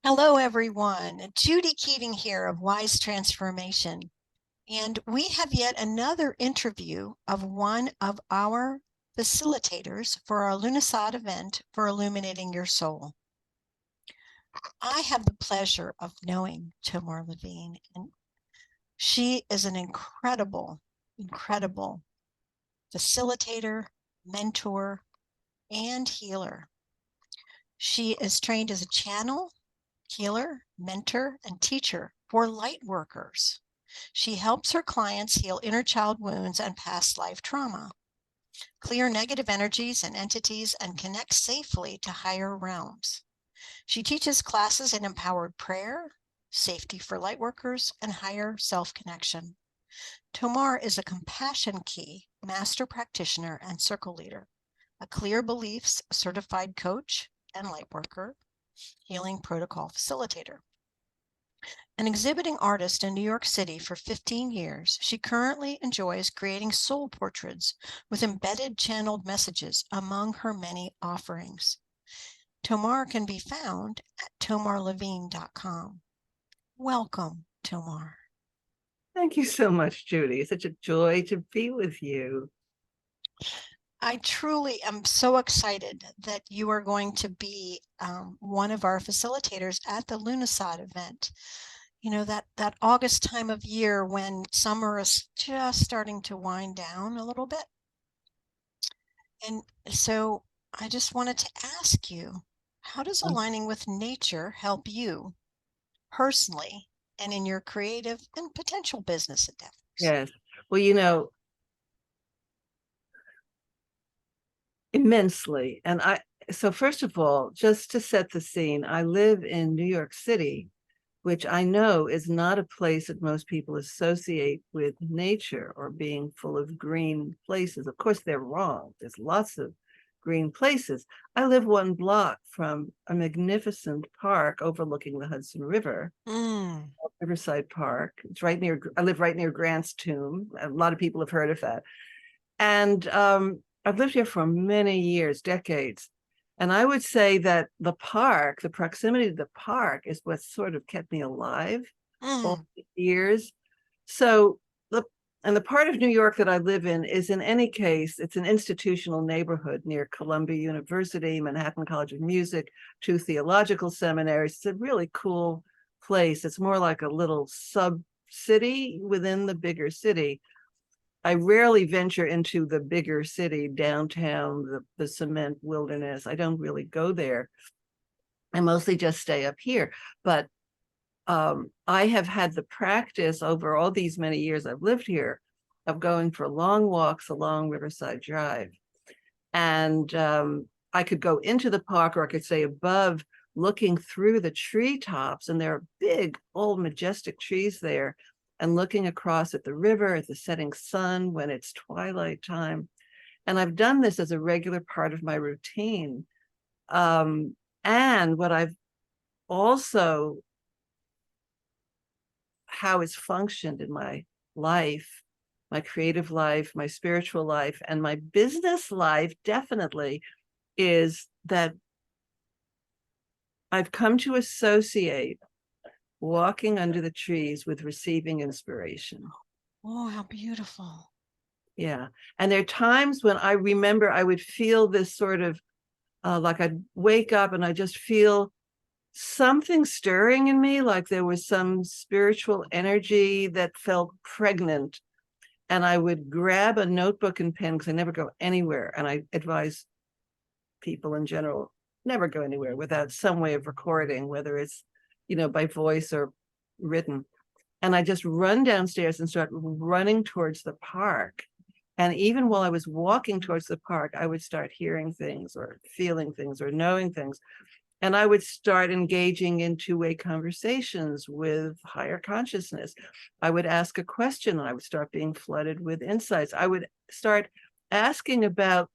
Hello, everyone. Judy Keating here of Wise Transformation. And we have yet another interview of one of our facilitators for our Lughnasadh event for Illuminating Your Soul. I have the pleasure of knowing Tomar Levine, and she is an incredible facilitator, mentor, and healer. She is trained as a channel, healer, mentor, and teacher for light workers. She helps her clients heal inner child wounds and past life trauma, clear negative energies and entities, and connect safely to higher realms. She teaches classes in empowered prayer, safety for light workers, and higher self-connection. Tomar is a compassion key master practitioner and circle leader, a clear beliefs certified coach and light worker, healing protocol facilitator. An exhibiting artist in New York City for 15 years, she currently enjoys creating soul portraits with embedded channeled messages among her many offerings. Tomar can be found at tomarlevine.com. Welcome, Tomar. Thank you so much, Judy. It's such a joy to be with you. I truly am so excited that you are going to be one of our facilitators at the Lughnasadh event. You know, that August time of year when summer is just starting to wind down a little bit. And so I just wanted to ask you, how does aligning with nature help you personally and in your creative and potential business endeavors? Yes. Well, immensely. So first of all, just to set the scene, I live in New York City, which I know is not a place that most people associate with nature or being full of green places. Of course, they're wrong. There's lots of green places. I live one block from a magnificent park overlooking the Hudson River. Riverside Park. I live right near Grant's tomb. A lot of people have heard of that. And I've lived here for many years, decades. And I would say that the proximity to the park is what sort of kept me alive all these years. So the part of New York that I live in is, in any case, it's an institutional neighborhood near Columbia University, Manhattan College of Music, two theological seminaries. It's a really cool place. It's more like a little sub city within the bigger city. I rarely venture into the bigger city, downtown, the cement wilderness. I don't really go there. I mostly just stay up here. But I have had the practice over all these many years I've lived here of going for long walks along Riverside Drive. And I could go into the park, or I could stay above, looking through the treetops, and there are big, old, majestic trees there, and looking across at the river, at the setting sun when it's twilight time. And I've done this as a regular part of my routine. And what I've also, how it's functioned in my life, my creative life, my spiritual life, and my business life, definitely, is that I've come to associate walking under the trees with receiving inspiration. Oh, how beautiful. Yeah. And there are times when I remember I would feel this sort of like I'd wake up and I just feel something stirring in me, like there was some spiritual energy that felt pregnant. And I would grab a notebook and pen, because I never go anywhere. And I advise people in general, never go anywhere without some way of recording, whether it's, by voice or written. And I just run downstairs and start running towards the park. And even while I was walking towards the park, I would start hearing things or feeling things or knowing things. And I would start engaging in two-way conversations with higher consciousness. I would ask a question and I would start being flooded with insights. I would start asking about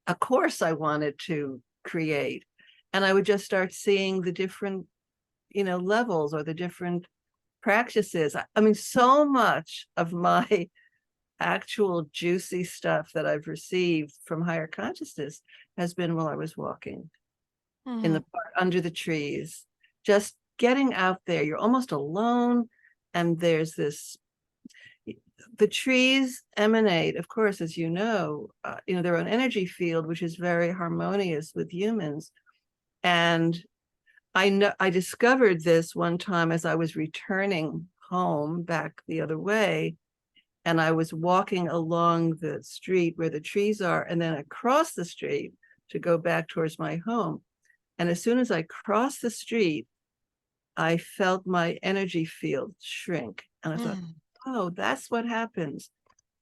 a course I wanted to create. And I would just start seeing the different, levels or the different practices. I mean, so much of my actual juicy stuff that I've received from higher consciousness has been while I was walking in the park, under the trees. just getting out there, you're almost alone, and there's this, the trees emanate, of course, as you know, their own energy field, which is very harmonious with humans. And I discovered this one time as I was returning home back the other way, and I was walking along the street where the trees are, and then across the street to go back towards my home. And as soon as I crossed the street, I felt my energy field shrink. And I thought, Mm. oh, that's what happens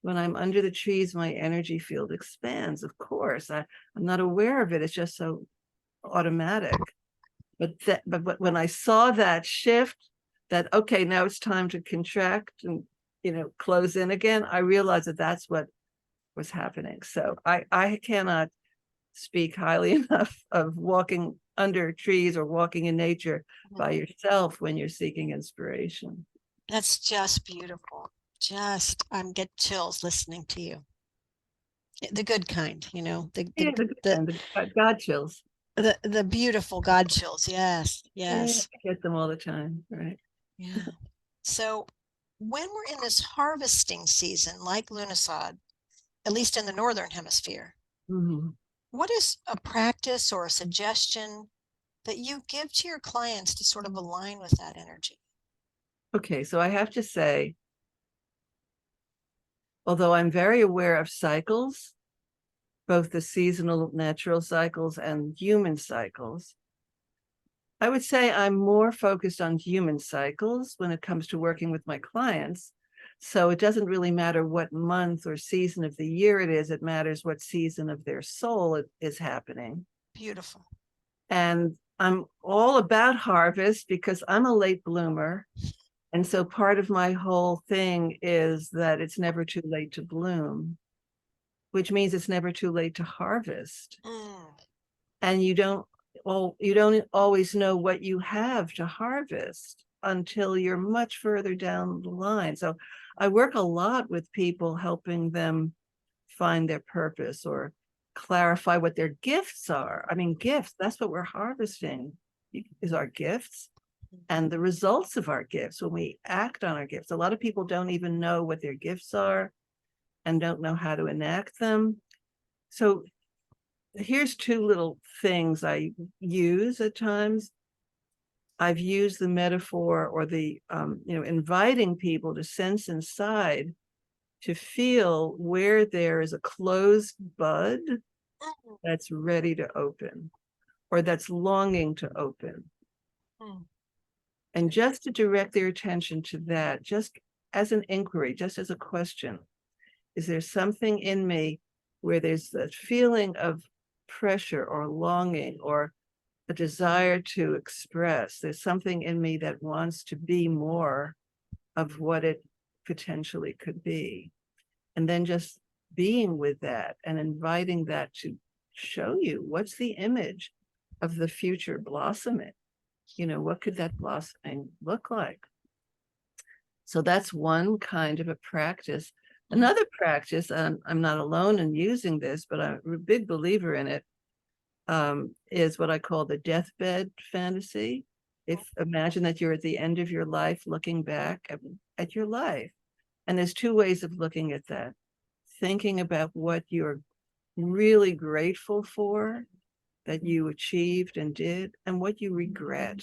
when I'm under the trees. My energy field expands. Of course, I'm not aware of it. It's just so automatic. But when I saw that shift, that okay, now it's time to contract and close in again, I realized that that's what was happening. So I cannot speak highly enough of walking under trees or walking in nature by yourself when you're seeking inspiration. That's just beautiful. I'm get chills listening to you. The good kind, Yeah, the God chills. the beautiful God chills. Yes, Yeah, yes, I get them all the time, right? yeah. So when we're in this harvesting season, like Lughnasadh, at least in the northern hemisphere, Mhm. what is a practice or a suggestion that you give to your clients to sort of align with that energy? Okay, so I have to say, although I'm very aware of cycles, both the seasonal natural cycles and human cycles, I would say I'm more focused on human cycles when it comes to working with my clients. So it doesn't really matter what month or season of the year it is, it matters what season of their soul it is happening. Beautiful. And I'm all about harvest because I'm a late bloomer. And so part of my whole thing is that it's never too late to bloom, which means it's never too late to harvest. Mm, And you don't always know what you have to harvest until you're much further down the line. So I work a lot with people, helping them find their purpose or clarify what their gifts are. I mean, gifts, that's what we're harvesting, is our gifts and the results of our gifts when we act on our gifts. A lot of people don't even know what their gifts are and don't know how to enact them. So here's two little things I use at times. I've used the metaphor or the, inviting people to sense inside, to feel where there is a closed bud mm, that's ready to open or that's longing to open. mm. And just to direct their attention to that, just as an inquiry, just as a question, is there something in me where there's that feeling of pressure or longing or a desire to express? There's something in me that wants to be more of what it potentially could be. And then just being with that and inviting that to show you what's the image of the future blossoming. What could that blossoming look like? So that's one kind of a practice. Another practice, and I'm not alone in using this, but I'm a big believer in it, is what I call the deathbed fantasy. If imagine that you're at the end of your life looking back at your life. And there's two ways of looking at that. Thinking about what you're really grateful for that you achieved and did, and what you regret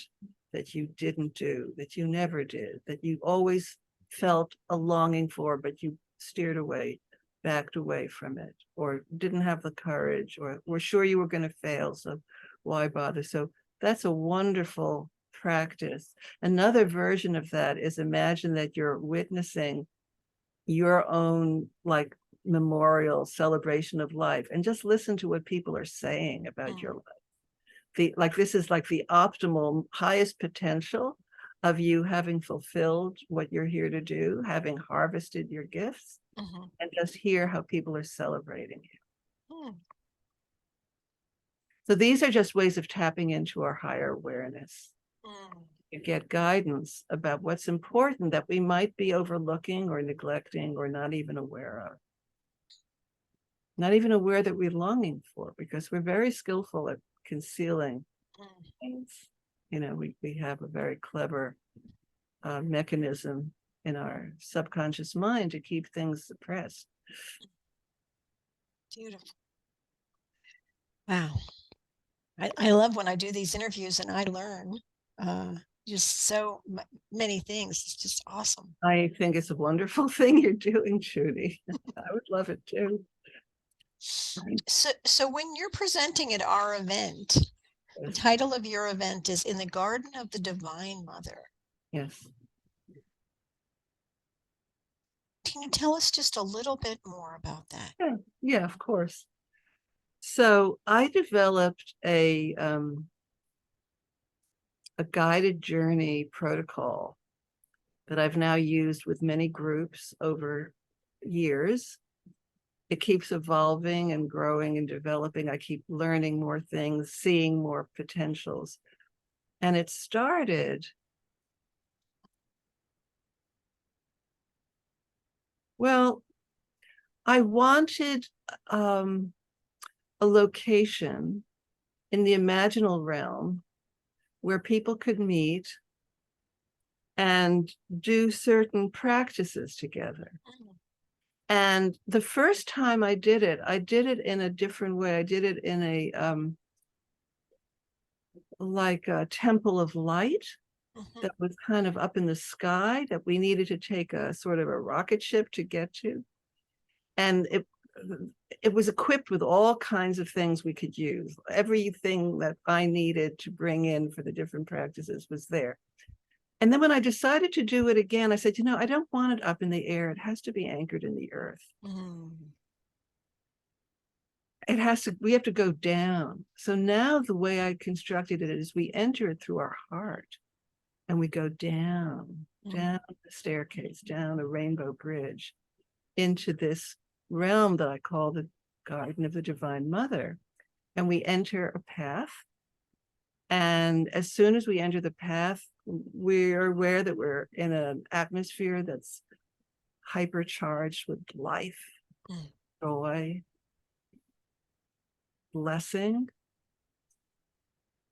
that you didn't do, that you never did, that you always felt a longing for, but you steered away, backed away from it, or didn't have the courage, or were sure you were going to fail. So why bother? So that's a wonderful practice. Another version of that is imagine that you're witnessing your own memorial celebration of life and just listen to what people are saying about your life. This is like the optimal highest potential of you having fulfilled what you're here to do, having harvested your gifts, Mhm. and just hear how people are celebrating you. Mm. So these are just ways of tapping into our higher awareness. Mm. You get guidance about what's important that we might be overlooking or neglecting or not even aware of. Not even aware that we're longing for, because we're very skillful at concealing Mm. things. We have a very clever mechanism in our subconscious mind to keep things suppressed. Beautiful. Wow. I love when I do these interviews and I learn just so many things. It's just awesome. I think it's a wonderful thing you're doing, Judy. I would love it too. So when you're presenting at our event, the title of your event is In the Garden of the Divine Mother. Yes. Can you tell us just a little bit more about that? Yeah, of course. So I developed a guided journey protocol that I've now used with many groups over years. It keeps evolving and growing and developing. I keep learning more things, seeing more potentials. And it started, well, I wanted a location in the imaginal realm where people could meet and do certain practices together. And the first time I did it in a different way. I did it in a like a temple of light that was kind of up in the sky that we needed to take a sort of a rocket ship to get to. And it was equipped with all kinds of things we could use. Everything that I needed to bring in for the different practices was there. And then when I decided to do it again, I said, I don't want it up in the air. It has to be anchored in the earth. We have to go down. So now the way I constructed it is we enter it through our heart and we go down the staircase, down a rainbow bridge into this realm that I call the Garden of the Divine Mother. And we enter a path. And as soon as we enter the path, we're aware that we're in an atmosphere that's hypercharged with life, joy, blessing.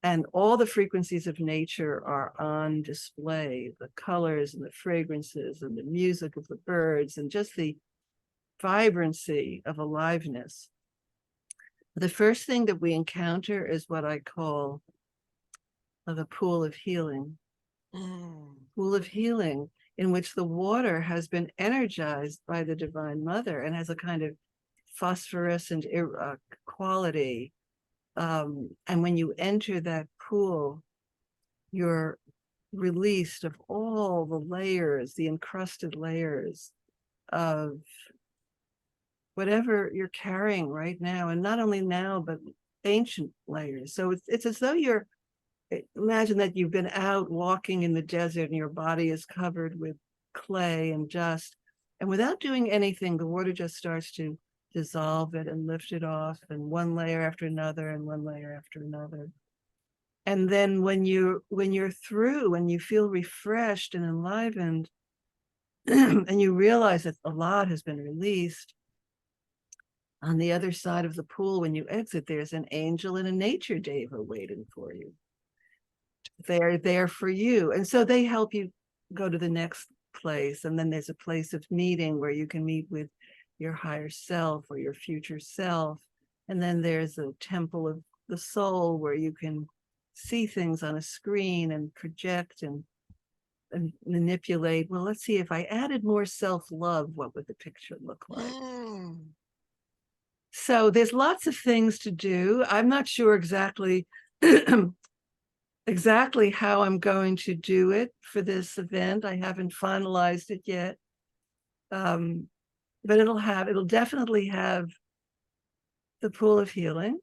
And all the frequencies of nature are on display, the colors and the fragrances and the music of the birds and just the vibrancy of aliveness. The first thing that we encounter is what I call the pool of healing. Pool of healing in which the water has been energized by the Divine Mother and has a kind of phosphorescent quality. And when you enter that pool, you're released of all the layers, the encrusted layers of whatever you're carrying right now. And not only now, but ancient layers. So it's as though imagine that you've been out walking in the desert and your body is covered with clay and dust. And without doing anything, the water just starts to dissolve it and lift it off, and one layer after another and one layer after another. And then when you're through and you feel refreshed and enlivened and you realize that a lot has been released, on the other side of the pool, when you exit, there's an angel and a nature deva waiting for you. They're there for you. And so they help you go to the next place. And then there's a place of meeting where you can meet with your higher self or your future self. And then there's a temple of the soul where you can see things on a screen and project and manipulate. Well, let's see, if I added more self-love, what would the picture look like? So there's lots of things to do. I'm not sure exactly how I'm going to do it for this event. I haven't finalized it yet. But it'll definitely have the pool of healing,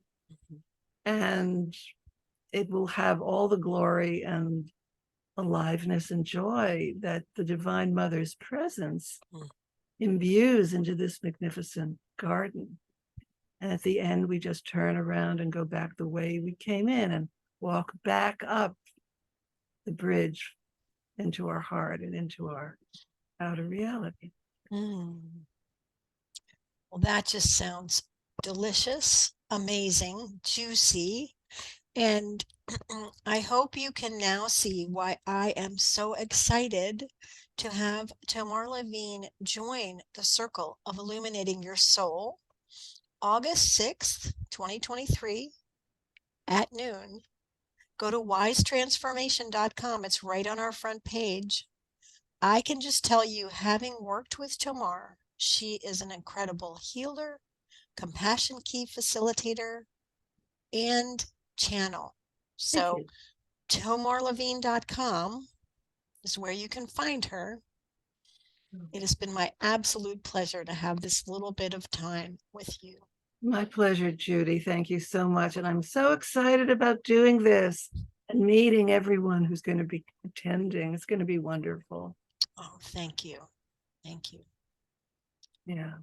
and it will have all the glory and aliveness and joy that the Divine Mother's presence imbues into this magnificent garden. And at the end, we just turn around and go back the way we came in and walk back up the bridge into our heart and into our outer reality. Well, that just sounds delicious, amazing, juicy. And I hope you can now see why I am so excited to have Tomar Levine join the circle of illuminating your soul August 6th, 2023 at noon. Go to wisetransformation.com. It's right on our front page. I can just tell you, having worked with Tomar, she is an incredible healer, compassion key facilitator, and channel. Thank So you. tomarlevine.com is where you can find her. It has been my absolute pleasure to have this little bit of time with you. My pleasure, Judy. Thank you so much. And I'm so excited about doing this and meeting everyone who's going to be attending. It's going to be wonderful. Oh, thank you. Thank you. Yeah.